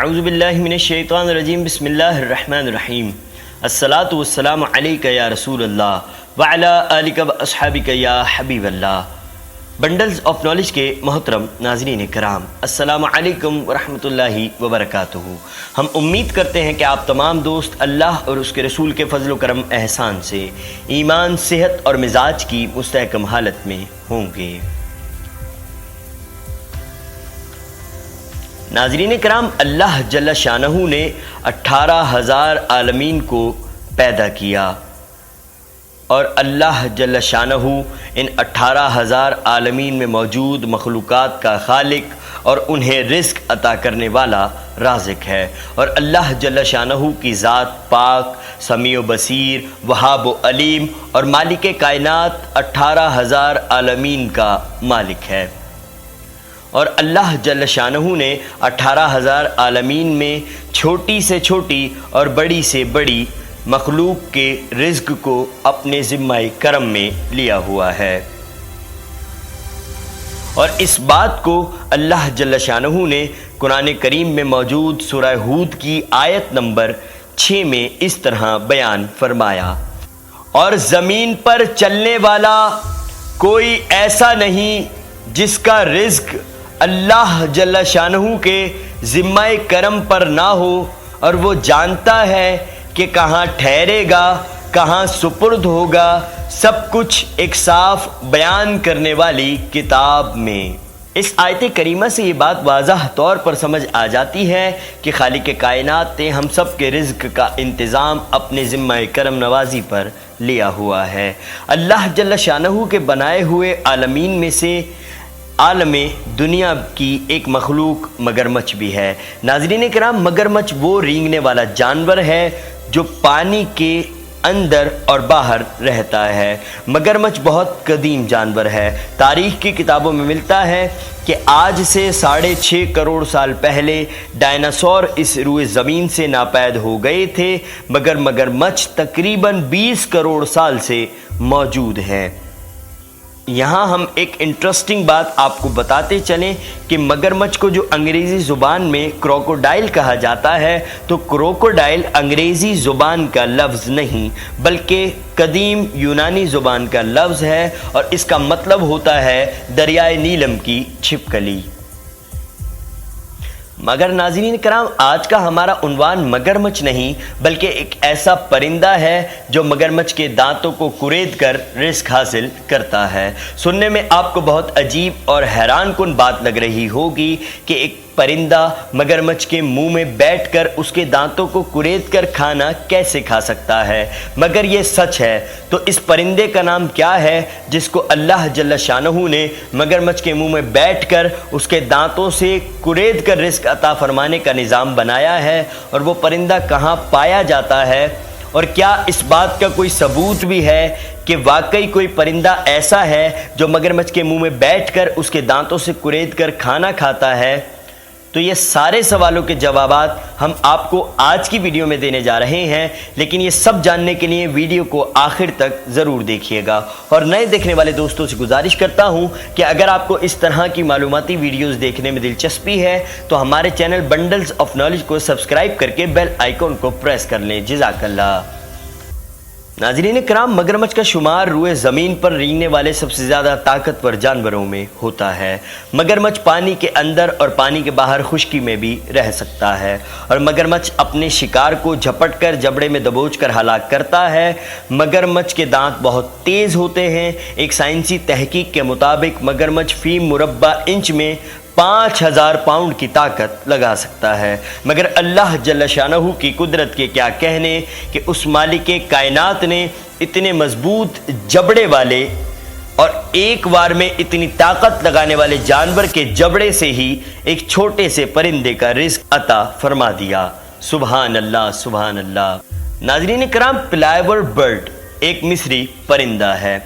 अऊज़ु बिल्लाहि मिनश्शैतानिर्रजीम बिस्मिल्लाहिर्रहमानिर्रहीम अस्सलातु वस्सलामु अलैका या रसूल अल्लाह व अला आलिका व अस्हाबिका या हबीब अल्लाह। बंडल्स ऑफ नॉलेज के मोहतरम नाज़रीन कराम, अस्सलामु अलैकुम व रहमतुल्लाहि व बरकातुहू। हम उम्मीद करते हैं कि आप तमाम दोस्त अल्लाह और उसके रसूल के फजल व करम एहसान से ईमान, सेहत और मिजाज की मुस्तहकम हालत में होंगे। नाज़रीन कराम, अल्लाह जल्ल शानहू ने 18,000 आलमीन को पैदा किया और अल्लाह जल्ल शानहू इन 18,000 आलमीन में मौजूद मखलूक़ात का खालिक और उन्हें रिज़्क़ अता करने वाला राज़िक़ है। और अल्लाह जल्ल शानहू की ज़ात पाक, समीओ बसीर, वहाब व अलीम और मालिक कायनात 18,000 आलमीन का मालिक है। और अल्लाह जल्ल शानहू ने 18,000 आलमीन में छोटी से छोटी और बड़ी से बड़ी मखलूक के रिज़्क़ को अपने ज़िम्मा करम में लिया हुआ है। और इस बात को अल्लाह जल्ल शानहू ने कुरान करीम में मौजूद सूरह हूद की आयत नंबर 6 में इस तरह बयान फरमाया, और ज़मीन पर चलने वाला कोई ऐसा नहीं जिसका रिज़्क़ अल्लाह जल्ल शानहू के ज़िम्मा करम पर ना हो, और वो जानता है कि कहाँ ठहरेगा, कहाँ सुपुर्द होगा, सब कुछ एक साफ बयान करने वाली किताब में। इस आयत करीमा से ये बात वाज़ह तौर पर समझ आ जाती है कि खालिक कायनात ने हम सब के रिज़्क़ का इंतज़ाम अपने ज़िम्मा करम नवाजी पर लिया हुआ है। अल्लाह जल्ल शानहू के बनाए हुए आलमीन में से आलमे दुनिया की एक मखलूक मगरमच्छ भी है। नाज़रीन किराम, मगरमच्छ वो रेंगने वाला जानवर है जो पानी के अंदर और बाहर रहता है। मगरमच्छ बहुत कदीम जानवर है। तारीख़ की किताबों में मिलता है कि आज से 6.5 करोड़ साल पहले डायनासोर इस रुए ज़मीन से नापैद हो गए थे, मगर मगरमच्छ तकरीबन 20 करोड़ साल से मौजूद हैं। यहाँ हम एक इंटरेस्टिंग बात आपको बताते चलें कि मगरमच्छ को जो अंग्रेज़ी ज़ुबान में क्रोकोडाइल कहा जाता है, तो क्रोकोडाइल अंग्रेज़ी ज़ुबान का लफ्ज़ नहीं बल्कि कदीम यूनानी ज़ुबान का लफ्ज़ है, और इसका मतलब होता है दरियाए नीलम की छिपकली। मगर नाज़रीन कराम, आज का हमारा उन्वान मगरमच्छ नहीं बल्कि एक ऐसा परिंदा है जो मगरमच्छ के दांतों को कुरेद कर रिज़्क़ हासिल करता है। सुनने में आपको बहुत अजीब और हैरान कुन बात लग रही होगी कि एक परिंदा मगरमच्छ के मुंह में बैठकर उसके दांतों को कुरेद कर खाना कैसे खा सकता है, मगर ये सच है। तो इस परिंदे का नाम क्या है जिसको अल्लाह जल्ल शानहू ने मगरमच्छ के मुंह में बैठकर उसके दांतों से कुरेद कर रिज़्क़ अता फरमाने का निज़ाम बनाया है, और वो परिंदा कहाँ पाया जाता है, और क्या इस बात का कोई सबूत भी है कि वाकई कोई परिंदा ऐसा है जो मगरमच्छ के मुंह में बैठकर उसके दांतों से कुरेद कर खाना खाता है? तो ये सारे सवालों के जवाबात हम आपको आज की वीडियो में देने जा रहे हैं, लेकिन ये सब जानने के लिए वीडियो को आखिर तक ज़रूर देखिएगा। और नए देखने वाले दोस्तों से गुजारिश करता हूं कि अगर आपको इस तरह की मालूमाती वीडियोस देखने में दिलचस्पी है तो हमारे चैनल बंडल्स ऑफ नॉलेज को सब्सक्राइब करके बेल आइकॉन को प्रेस कर लें। जज़ाकल्लाह। नाज़रीन कराम, मगरमच्छ का शुमार रुए ज़मीन पर रेंगने वाले सबसे ज़्यादा ताकतवर जानवरों में होता है। मगरमच्छ पानी के अंदर और पानी के बाहर खुश्की में भी रह सकता है, और मगरमच्छ अपने शिकार को झपट कर जबड़े में दबोच कर हलाक करता है। मगरमच्छ के दांत बहुत तेज़ होते हैं। एक साइंसी तहकीक के मुताबिक मगरमच्छ फ़ी मुरब्बा इंच में 5,000 पाउंड की ताकत लगा सकता है। मगर अल्लाह जल्ल शानहू की कुदरत के क्या कहने कि उस मालिक कायनात ने इतने मजबूत जबड़े वाले और एक बार में इतनी ताकत लगाने वाले जानवर के जबड़े से ही एक छोटे से परिंदे का रिज़्क़ अता फरमा दिया। सुभान अल्लाह, सुभान अल्लाह। नाज़रीन कराम, प्लाईवुड बर्ड एक मिस्री परिंदा है,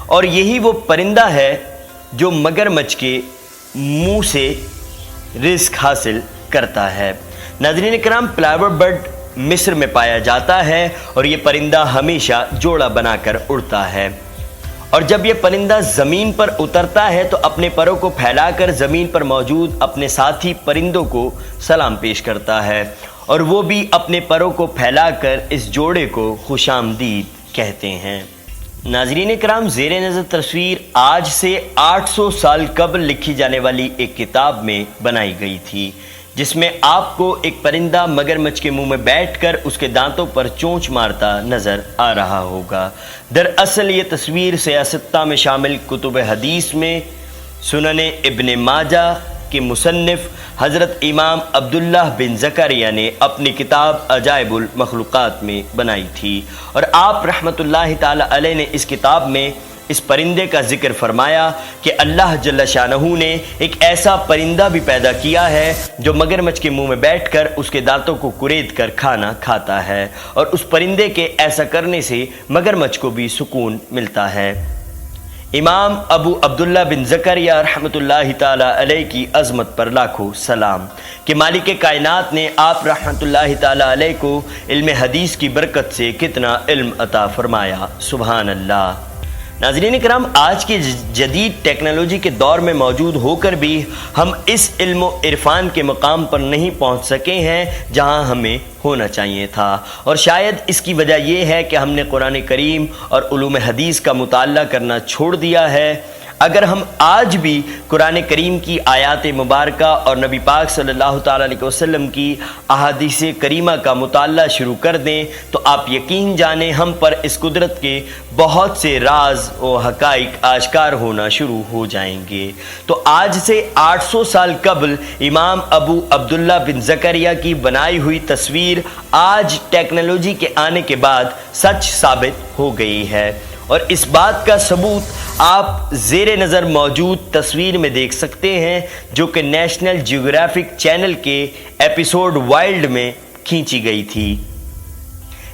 और यही वो परिंदा है जो मगरमच्छ के मुंह से रिज़्क़ हासिल करता है। नाज़रीन कराम, प्लाईवुड बर्ड मिस्र में पाया जाता है, और ये परिंदा हमेशा जोड़ा बनाकर उड़ता है। اور جب یہ پرندہ زمین پر اترتا ہے تو اپنے پروں کو پھیلا کر زمین پر موجود اپنے ساتھی پرندوں کو سلام پیش کرتا ہے، اور وہ بھی اپنے پروں کو پھیلا کر اس جوڑے کو خوش آمدید کہتے ہیں۔ ناظرین کرام، زیر نظر تصویر آج سے 800 سال قبل لکھی جانے والی ایک کتاب میں بنائی گئی تھی، جس میں آپ کو ایک پرندہ مگرمچھ کے منہ میں بیٹھ کر اس کے دانتوں پر چونچ مارتا نظر آ رہا ہوگا۔ دراصل یہ تصویر سیاستہ میں شامل کتب حدیث میں سنن ابن ماجہ کے مصنف حضرت امام عبداللہ بن زکریا نے اپنی کتاب عجائب المخلوقات میں بنائی تھی، اور آپ رحمۃ اللہ تعالی علیہ نے اس کتاب میں اس پرندے کا ذکر فرمایا کہ اللہ جل شانہ نے ایک ایسا پرندہ بھی پیدا کیا ہے جو مگرمچھ کے منہ میں بیٹھ کر اس کے دانتوں کو کرید کر کھانا کھاتا ہے، اور اس پرندے کے ایسا کرنے سے مگرمچھ کو بھی سکون ملتا ہے۔ امام ابو عبداللہ بن زکریا رحمۃ اللہ تعالی علیہ کی عظمت پر لاکھوں سلام کہ مالک کائنات نے آپ رحمۃ اللہ تعالی علیہ کو علم حدیث کی برکت سے کتنا علم عطا فرمایا، سبحان اللہ۔ ناظرین کرام، آج کے جدید ٹیکنالوجی کے دور میں موجود ہو کر بھی ہم اس علم و عرفان کے مقام پر نہیں پہنچ سکے ہیں جہاں ہمیں ہونا چاہیے تھا، اور شاید اس کی وجہ یہ ہے کہ ہم نے قرآن کریم اور علوم حدیث کا مطالعہ کرنا چھوڑ دیا ہے۔ اگر ہم آج بھی قرآن کریم کی آیات مبارکہ اور نبی پاک صلی اللہ تعالیٰ علیہ وسلم کی احادیث کریمہ کا مطالعہ شروع کر دیں تو آپ یقین جانیں ہم پر اس قدرت کے بہت سے راز و حقائق آشکار ہونا شروع ہو جائیں گے۔ تو آج سے 800 سال قبل امام ابو عبداللہ بن زکریا کی بنائی ہوئی تصویر آج ٹیکنالوجی کے آنے کے بعد سچ ثابت ہو گئی ہے، اور اس بات کا ثبوت آپ زیر نظر موجود تصویر میں دیکھ سکتے ہیں، جو کہ نیشنل جیوگرافک چینل کے ایپیسوڈ وائلڈ میں کھینچی گئی تھی،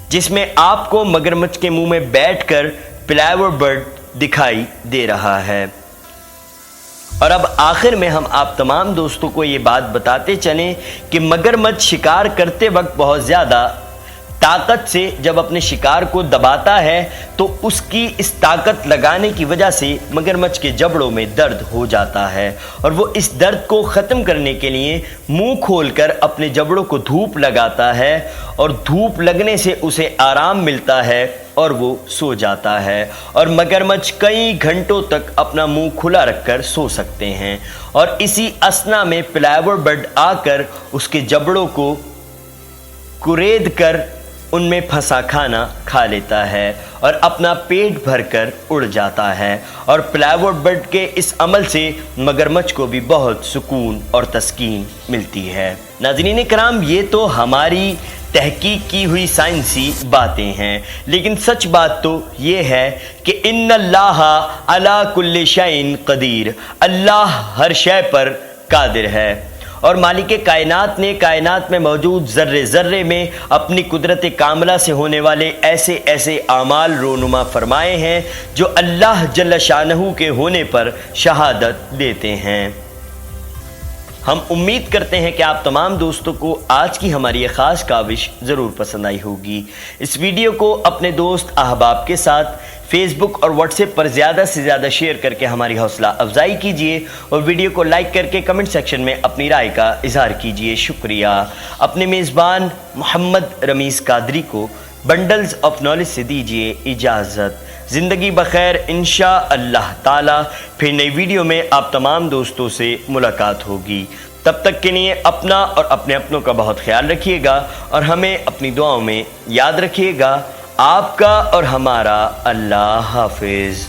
جس میں آپ کو مگرمچھ کے منہ میں بیٹھ کر پلاور برڈ دکھائی دے رہا ہے۔ اور اب آخر میں ہم آپ تمام دوستوں کو یہ بات بتاتے چلیں کہ مگرمچھ شکار کرتے وقت بہت زیادہ طاقت سے جب اپنے شکار کو دباتا ہے تو اس کی اس طاقت لگانے کی وجہ سے مگرمچھ کے جبڑوں میں درد ہو جاتا ہے، اور وہ اس درد کو ختم کرنے کے لیے منہ کھول کر اپنے جبڑوں کو دھوپ لگاتا ہے، اور دھوپ لگنے سے اسے آرام ملتا ہے اور وہ سو جاتا ہے، اور مگرمچھ کئی گھنٹوں تک اپنا منہ کھلا رکھ کر سو سکتے ہیں، اور اسی اثنا میں پلاور برڈ آ کر اس کے جبڑوں کو کرید کر ان میں پھنسا کھانا کھا لیتا ہے اور اپنا پیٹ بھر کر اڑ جاتا ہے، اور پلاور برڈ کے اس عمل سے مگرمچھ کو بھی بہت سکون اور تسکین ملتی ہے۔ ناظرین کرام، یہ تو ہماری تحقیق کی ہوئی سائنسی باتیں ہیں، لیکن سچ بات تو یہ ہے کہ ان اللہ علی کل شیء قدیر، اللہ ہر شے پر قادر ہے، اور مالک کائنات نے کائنات میں موجود ذرے ذرے میں اپنی قدرت کاملہ سے ہونے والے ایسے ایسے اعمال رونما فرمائے ہیں جو اللہ جل شانہ کے ہونے پر شہادت دیتے ہیں۔ ہم امید کرتے ہیں کہ آپ تمام دوستوں کو آج کی ہماری یہ خاص کاوش ضرور پسند آئی ہوگی۔ اس ویڈیو کو اپنے دوست احباب کے ساتھ فیس بک اور واٹس ایپ پر زیادہ سے زیادہ شیئر کر کے ہماری حوصلہ افزائی کیجیے، اور ویڈیو کو لائک کر کے کمنٹ سیکشن میں اپنی رائے کا اظہار کیجیے۔ شکریہ۔ اپنے میزبان محمد رمیز قادری کو بنڈلز آف نالج سے دیجیے اجازت۔ زندگی بخیر، انشاءاللہ تعالی پھر نئی ویڈیو میں آپ تمام دوستوں سے ملاقات ہوگی۔ تب تک کے لیے اپنا اور اپنے اپنوں کا بہت خیال رکھیے گا، اور ہمیں اپنی دعاؤں میں یاد رکھیے گا۔ آپ کا اور ہمارا اللہ حافظ۔